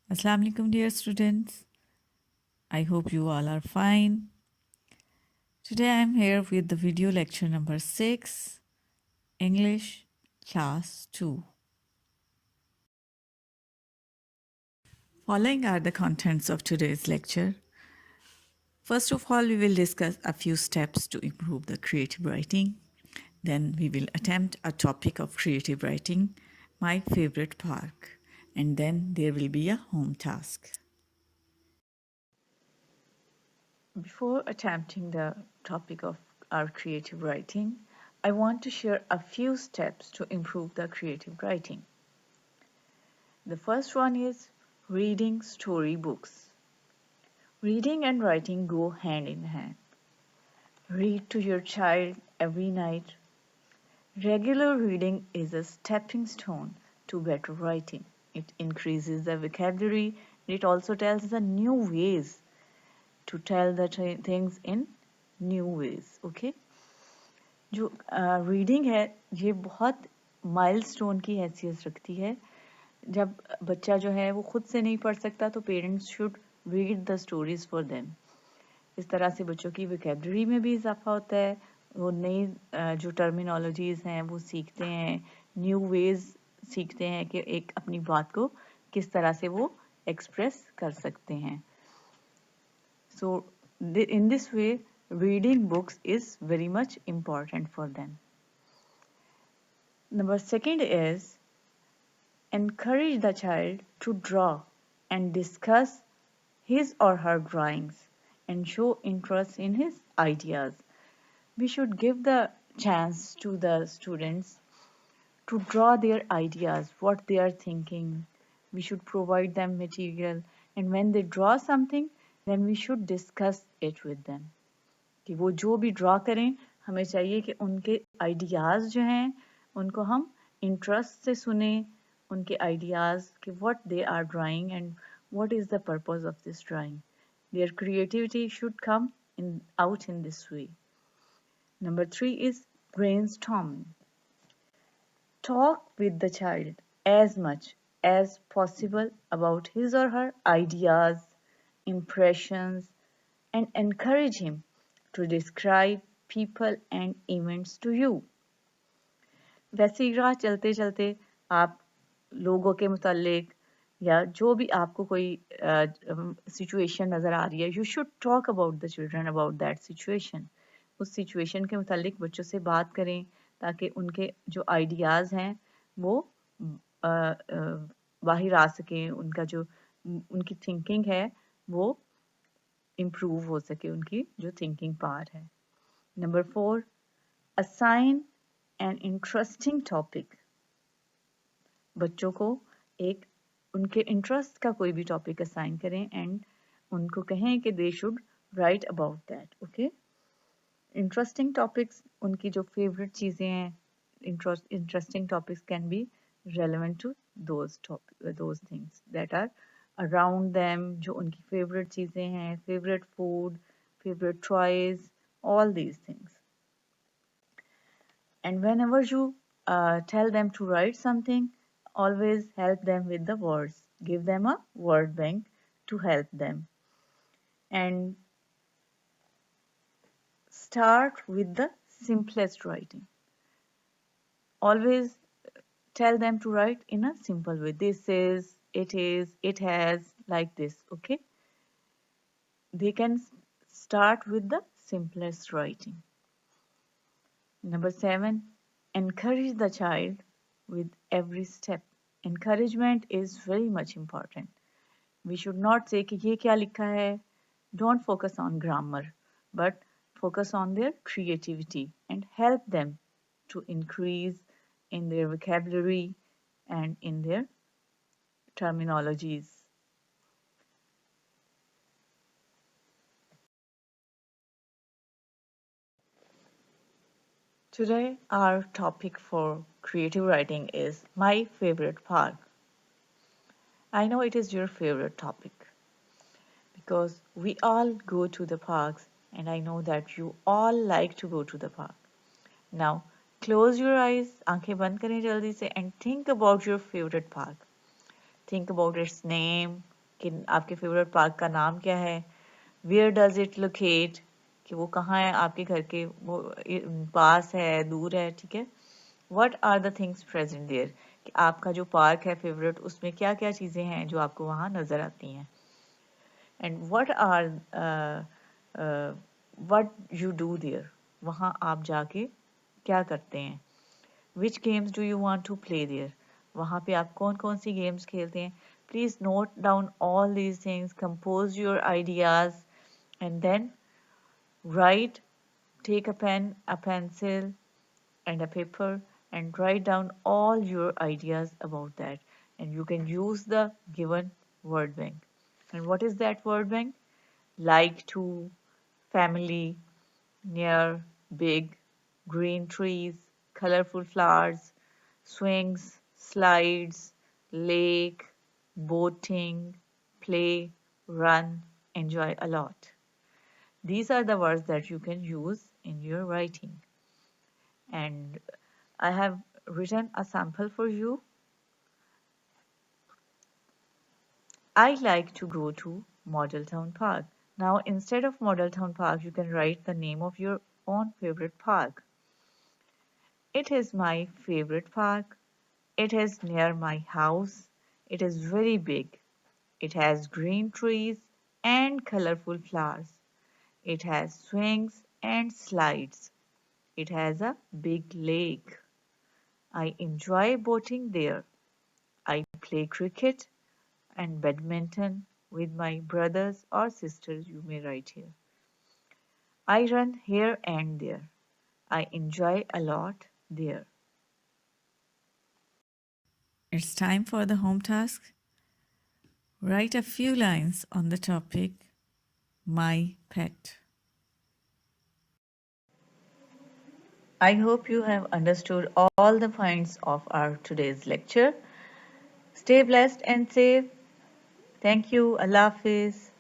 Assalamu alaikum, dear students. I hope you all are fine. Today I am here with the video lecture number 6, English Class 2. Following are the contents of today's lecture. First of all, we will discuss a few steps to improve the creative writing. Then we will attempt a topic of creative writing, my favorite park. And then there will be a home task. Before attempting the topic of our creative writing, I want to share a few steps to improve the creative writing. The first one is reading storybooks. Reading and writing go hand in hand. Read to your child every night. Regular reading is a stepping stone to better writing. It increases the vocabulary. It also tells the new ways to tell the things in new ways. Okay? जो reading है ये बहुत milestone की हैसियत रखती है. जब बच्चा जो है वो खुद से नहीं पढ़ सकता तो parents should read the stories for them. इस तरह से बच्चों की वोकेबलरी में भी इजाफा होता है. वो नई जो टर्मिनोलॉजीज हैं वो सीखते हैं, न्यू वेज सीखते हैं कि एक अपनी बात को किस तरह से वो एक्सप्रेस कर सकते हैं. So in this way, reading books is very much important for them. Number second is encourage the child to draw and discuss his or her drawings and show interest in his ideas. We should give the chance to the students to draw their ideas, what they are thinking. We should provide them material, and when they draw something, then we should discuss it with them. कि वो जो भी draw करें हमें चाहिए कि उनके ideas जो हैं उनको हम इंटरेस्ट से सुने, उनके आइडियाज़ कि what they are drawing and what is the purpose of this drawing. Their creativity should come out in this way. Number 3 is brainstorming. Talk with the child as much as possible about his or her ideas, impressions, and encourage him to describe people and events to you. वैसे ही राह चलते चलते आप लोगों के मुतालिक या जो भी आपको कोई सिचुएशन नज़र आ रही है, you should talk about the children about that situation. उस सिचुएशन के मुतालिक बच्चों से बात करें ताकि उनके जो आइडियाज़ हैं वो बाहर आ सकें, उनका जो उनकी थिंकिंग है वो इम्प्रूव हो सके, उनकी जो थिंकिंग पावर है. Number 4, assign an interesting topic. बच्चों को एक उनके इंटरेस्ट का कोई भी टॉपिक असाइन करें एंड उनको कहें कि they should write about that. Okay, interesting topics उनकी जो फेवरेट चीज़ें हैं, interesting topics can be relevant to those things that are around them, जो उनकी फेवरेट चीज़ें हैं, favourite food, favourite toys, all these things. And whenever you tell them to write something, always help them with the words. Give them a word bank to help them. And start with the simplest writing. Always tell them to write in a simple way. This is, it has, like this, okay? They can start with the simplest writing. Number 7, encourage the child with every step. Encouragement is very much important. We should not say कि ये क्या लिखा है. Don't focus on grammar, but focus on their creativity and help them to increase in their vocabulary and in their terminologies. Today, our topic for creative writing is my favorite park. I know it is your favorite topic because we all go to the parks, and I know that you all like to go to the park. Now, close your eyes, आंखें बंद करें जल्दी से, and think about your favorite park. Think about its name, कि आपके favourite park का नाम क्या है, वेयर डज इट लोकेट, कि वो कहाँ है आपके घर के, वो पास है, दूर है, ठीक है। What are the things present there, कि आपका जो पार्क है फेवरेट, उसमें क्या क्या चीज़ें हैं जो आपको वहाँ नज़र आती हैं। And what are what you do there, वहाँ आप जाके क्या करते हैं। Which games do you want to play there, वहाँ पे आप कौन कौन सी गेम्स खेलते हैं। Please note down all these things, compose your ideas, and then write, take a pen, a pencil, and a paper, and write down all your ideas about that. And you can use the given word bank. And what is that word bank? Like to, family, near, big, green trees, colorful flowers, swings, slides, lake, boating, play, run, enjoy a lot. These are the words that you can use in your writing. And I have written a sample for you. I like to go to Model Town Park. Now, instead of Model Town Park, you can write the name of your own favorite park. It is my favorite park. It is near my house. It is very big. It has green trees and colorful flowers. It has swings and slides. It has a big lake. I enjoy boating there. I play cricket and badminton with my brothers or sisters, you may write here. I run here and there. I enjoy a lot there. It's time for the home task. Write a few lines on the topic My Pet. I hope you have understood all the points of our today's lecture. Stay blessed and safe. Thank you. Allah Hafiz.